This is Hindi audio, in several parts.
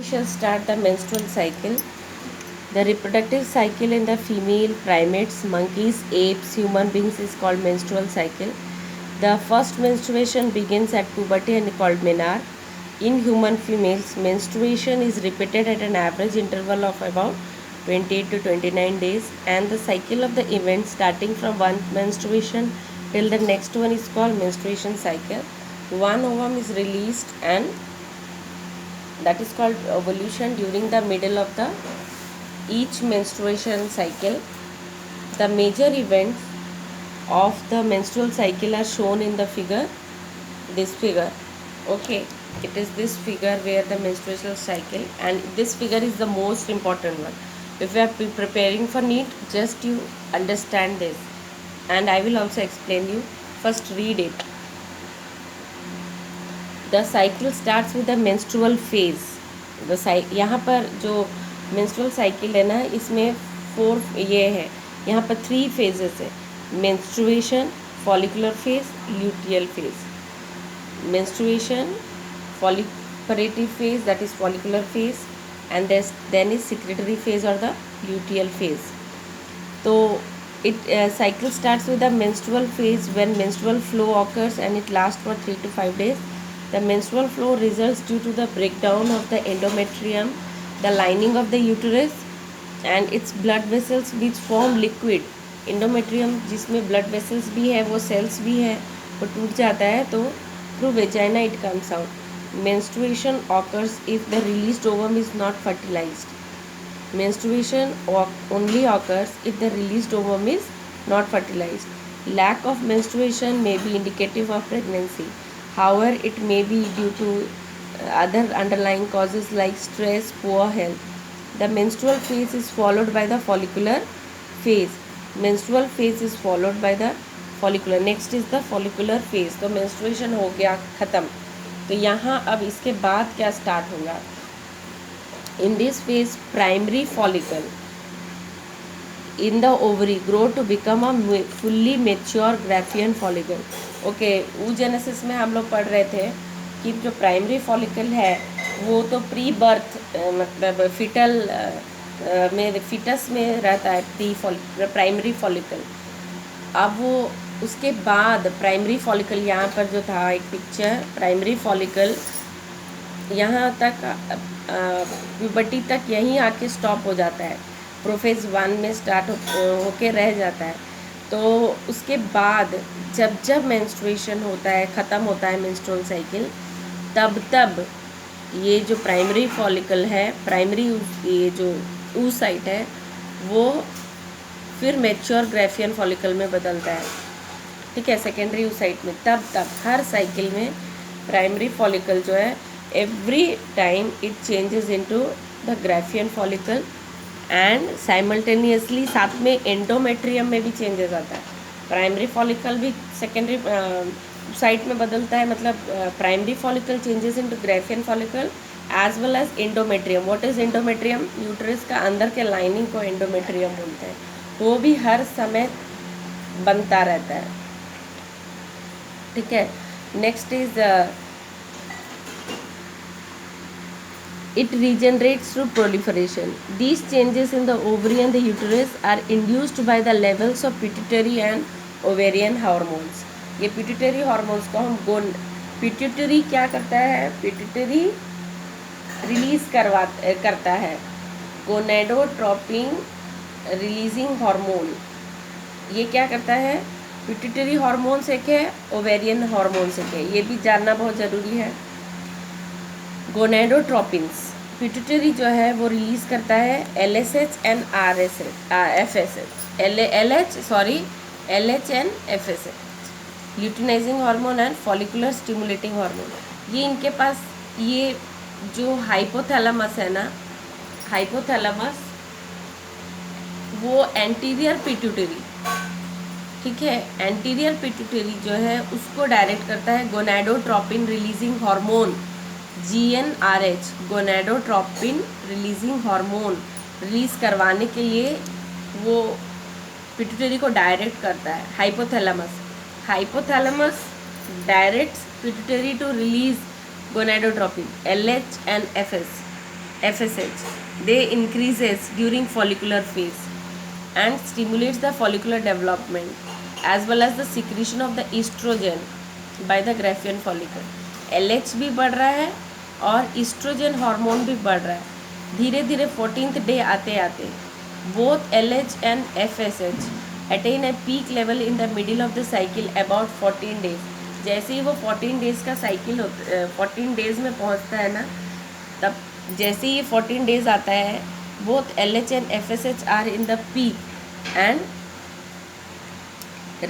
shall start the menstrual cycle. The reproductive cycle in the female primates, monkeys, apes, human beings is called menstrual cycle. The first menstruation begins at puberty and called menarche. In human females, menstruation is repeated at an average interval of about 28 to 29 days, and the cycle of the event starting from one menstruation till the next one is called menstruation cycle. One ovum is released, and that is called ovulation during the middle of the each menstruation cycle. The major events of the menstrual cycle are shown in the figure, this figure. Okay, it is this figure where the menstrual cycle, and this figure is the most important one. If you are preparing for NEET, just you understand this, and I will also explain you. First read it. The cycle starts with the menstrual phase. यहाँ पर जो menstrual cycle है ना, इसमें 4 ये है, यहाँ पर 3 phases है: menstruation, follicular phase, luteal phase. Menstruation, proliferative phase, that is follicular phase, and then is secretory phase or the luteal phase. So it cycle starts with the menstrual phase when menstrual flow occurs, and it lasts for 3 to 5 days. The menstrual flow results due to the breakdown of the endometrium, the lining of the uterus, and its blood vessels which form liquid. endometrium जिसमें blood vessels भी है, वो cells भी है, वो टूट जाता है, तो through vagina it comes out. Menstruation occurs if the released ovum is not fertilized. Menstruation only occurs if the released ovum is not fertilized. Lack of menstruation may be indicative of pregnancy. However, it may be due to other underlying causes like stress, poor health. The menstrual phase is followed by the follicular phase. Menstrual phase is followed by the follicular. Next is the follicular phase. तो menstruation हो गया ख़त्म. तो यहाँ अब इसके बाद क्या स्टार्ट होगा? In this phase, primary follicle in the ovary grow to become a fully mature Graafian follicle. Okay, oogenesis में हम लोग पढ़ रहे थे कि जो प्राइमरी फॉलिकल है वो तो प्री बर्थ मतलब फिटस में रहता है प्राइमरी फॉलिकल. अब वो उसके बाद प्राइमरी फॉलिकल, यहाँ पर जो था एक पिक्चर, प्राइमरी फॉलिकल यहाँ तक प्यूबर्टी तक यहीं आके स्टॉप हो जाता है, प्रोफेज 1 में स्टार्ट होके रह जाता है. तो उसके बाद जब मेंस्ट्रुएशन होता है, ख़त्म होता है मेंस्ट्रुअल साइकिल, तब ये जो प्राइमरी फॉलिकल है, प्राइमरी ये जो oocyte है, वो फिर मैच्योर ग्राफियन फॉलिकल में बदलता है. ठीक है, सेकेंडरी oocyte में. तब हर साइकिल में प्राइमरी फॉलिकल जो है every time it changes into the Graafian follicle, and simultaneously साथ में एंडोमेट्रियम में भी चेंजेस आता है. प्राइमरी फॉलिकल भी सेकेंडरी साइट में बदलता है, मतलब primary follicle changes into Graafian follicle as well as endometrium. What is endometrium? Uterus का अंदर के लाइनिंग को एंडोमेट्रियम बोलते हैं. वो भी हर समय बनता रहता है. ठीक है, next is it regenerates through proliferation. These changes in the ovary and the uterus are induced by the levels of pituitary and ovarian hormones. ये pituitary hormones को हम pituitary क्या करता है? pituitary रिलीज करता है gonadotropin releasing hormone. ये क्या करता है? pituitary hormones एक है, ovarian hormones एक है. ये भी जानना बहुत ज़रूरी है. गोनेडोट्रोपिन्स, पिट्यूटरी जो है वो रिलीज़ करता है LH and FSH, LH and FSH, luteinizing hormone and follicular stimulating hormone. ये इनके पास ये जो हाइपोथैलेमस है ना, हाइपोथैलेमस वो एंटीरियर पिट्यूटरी, ठीक है, एंटीरियर पिट्यूटरी जो है उसको डायरेक्ट करता है gonadotropin releasing hormone, GnRH, gonadotropin releasing hormone release करवाने के लिए वो पिट्यूटरी को डायरेक्ट करता है. Hypothalamus directs pituitary to release gonadotropin LH and FS. FSH. They increases during follicular phase and stimulates the follicular development as well as the secretion of the estrogen by the Graafian follicle. LH भी बढ़ रहा है और estrogen हार्मोन भी बढ़ रहा है। धीरे धीरे 14th डे आते आते both LH and FSH attain a peak level in the middle of the cycle about 14 days. जैसे ही वो 14 डेज़ का साइकिल 14 डेज़ में पहुंचता है ना, तब जैसे ही 14 डेज़ आता है both LH and FSH are in the peak and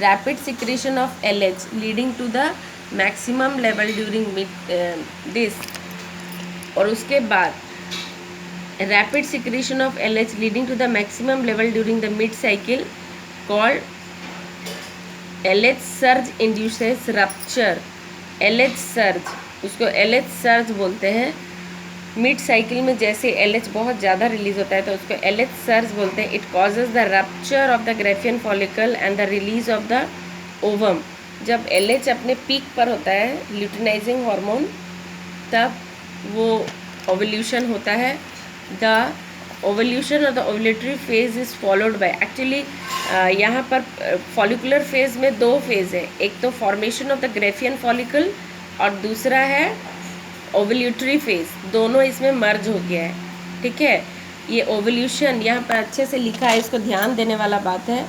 rapid secretion of LH leading to the maximum level during mid this, और उसके बाद rapid secretion of LH leading to the maximum level during the mid cycle called LH surge induces rupture. LH surge, उसको LH सर्ज बोलते हैं। मिड साइकिल में जैसे LH बहुत ज़्यादा रिलीज होता है तो उसको LH सर्ज बोलते हैं। It causes the rupture of the Graafian follicle and the release of the ovum. जब LH अपने पीक पर होता है ल्यूटिनाइजिंग हार्मोन, तब वो ओवल्यूशन होता है। द ओवल्यूशन और the ovulatory phase is followed by, actually यहाँ पर फॉलिकुलर फेज में दो फेज है, एक तो formation of the Graafian follicle और दूसरा है ओवुलेटरी फेज। दोनों इसमें मर्ज हो गया है, ठीक है। ये ओवल्यूशन यहाँ पर अच्छे से लिखा है, इसको ध्यान देने वाला बात है,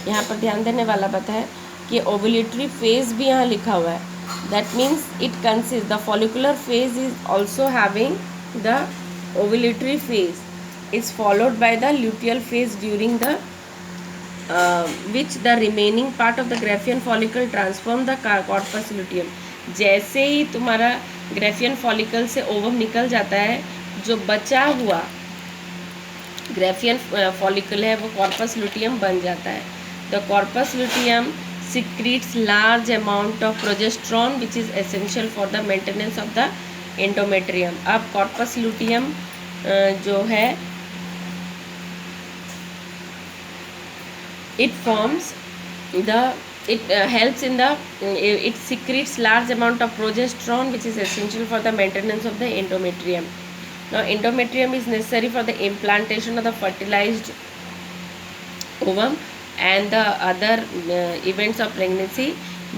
यहाँ पर ध्यान देने वाला बात है कि ओवुलेटरी फेज भी यहाँ लिखा हुआ है। That means it consist the follicular phase is also having the ovulatory phase is followed by the luteal phase during the which the remaining part of the Graafian follicle transform the corpus luteum। जैसे ही तुम्हारा ग्रेफियन फॉलिकल से ओवम निकल जाता है, जो बचा हुआ ग्रेफियन फॉलिकल है वो कॉर्पस लुटियम बन जाता है। The corpus luteum secretes large amount of progesterone which is essential for the maintenance of the endometrium। अब कॉर्पस लुटियम जो है it helps in the it secretes large amount of progesterone which is essential for the maintenance of the endometrium। Now endometrium is necessary for the implantation of the fertilized ovum and the other events of pregnancy।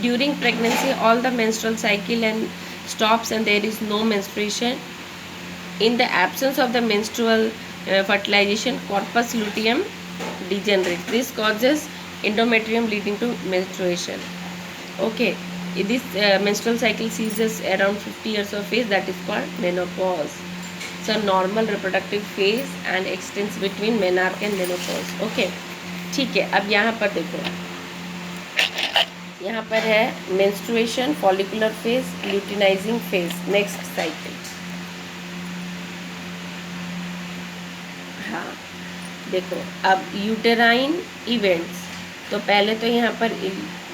During pregnancy all the menstrual cycle and stops and there is no menstruation। In the absence of the menstrual fertilization, corpus luteum degenerates। This causes endometrium leading to menstruation। Okay, this menstrual cycle ceases around 50 years of age, that is called menopause। So normal reproductive phase and extends between menarche and menopause। Okay, ठीक है। अब यहाँ पर देखो, यहाँ पर है menstruation, follicular phase, luteinizing phase, next cycle। हाँ देखो, अब यूटेराइन इवेंट्स, तो पहले तो यहाँ पर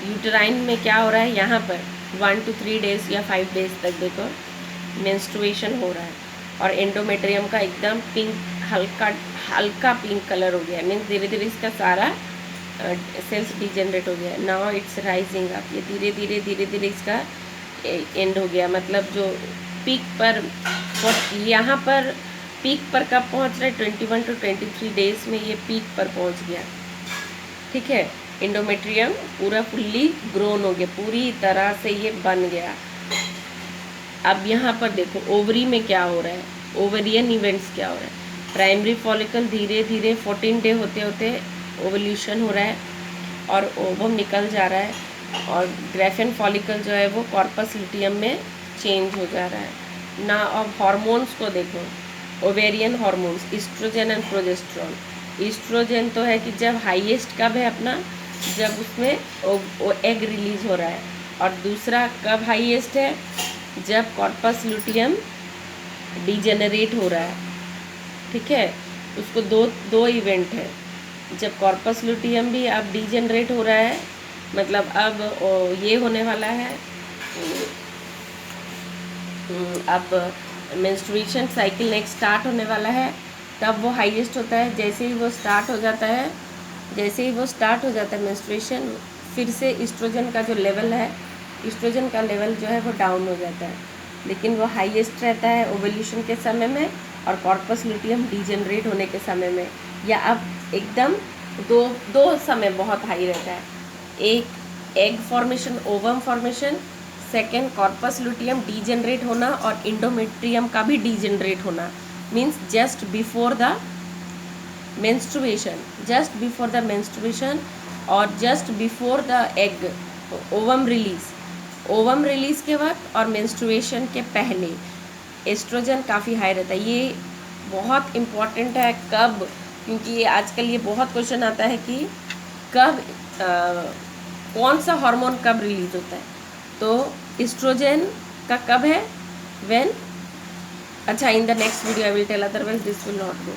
यूटेराइन में क्या हो रहा है, यहाँ पर 1 to 3 डेज़ या 5 डेज़ तक देखो मेंस्ट्रुएशन हो रहा है और एंडोमेट्रियम का एकदम पिंक, हल्का पिंक कलर हो गया, मीन्स धीरे धीरे इसका सारा सेल्स डिजेनरेट हो गया। नाउ इट्स राइजिंग अप, ये धीरे धीरे धीरे धीरे इसका एंड हो गया। मतलब जो पीक पर, यहाँ पर पीक पर कब पहुंच रहा है, 21 to 23 डेज़ में ये पीक पर पहुंच गया, ठीक है। एंडोमेट्रियम पूरा फुल्ली ग्रोन हो गया, पूरी तरह से ये बन गया। अब यहाँ पर देखो ओवरी में क्या हो रहा है, ओवरियन इवेंट्स क्या हो रहा है। प्राइमरी फॉलिकल धीरे धीरे 14 डे होते होते ओवल्यूशन हो रहा है और ओवम निकल जा रहा है और ग्रेफियन फॉलिकल जो है वो कॉर्पस लुटियम में चेंज हो जा रहा है ना। अब हार्मोन्स को देखो, ovarian hormones, oestrogen and progesterone. Oestrogen तो है कि जब हाईएस्ट कब है अपना, जब उसमें एग रिलीज हो रहा है, और दूसरा कब हाईएस्ट है, जब कॉर्पस लुटियम डिजेनरेट हो रहा है, ठीक है। उसको दो इवेंट है, जब कॉर्पस लुटियम भी अब डिजेनरेट हो रहा है, मतलब अब ये होने वाला है, अब मेंस्ट्रुएशन साइकिल नेक्स्ट स्टार्ट होने वाला है, तब वो हाईएस्ट होता है। जैसे ही वो स्टार्ट हो जाता है, जैसे ही वो स्टार्ट हो जाता है मेंस्ट्रुएशन, फिर से ईस्ट्रोजन का जो लेवल है, ईस्ट्रोजन का लेवल जो है वो डाउन हो जाता है, लेकिन वो हाईएस्ट रहता है ओवल्यूशन के समय में और कॉर्पस लुटियम डीजनरेट होने के समय में, या अब एकदम दो समय बहुत हाई रहता है। एक egg formation, ovum formation, second corpus luteum degenerate होना और इंडोमेट्रियम का भी डीजनरेट होना, means just before the menstruation और just before the egg ovum release के वक्त और मेंस्ट्रुएशन के पहले एस्ट्रोजन काफ़ी हाई रहता है। ये बहुत इम्पॉर्टेंट है कब, क्योंकि ये आजकल ये बहुत क्वेश्चन आता है कि कब कौन सा हार्मोन कब रिलीज होता है। तो एस्ट्रोजन का कब है, व्हेन, अच्छा in the next video I will tell, otherwise this will not go.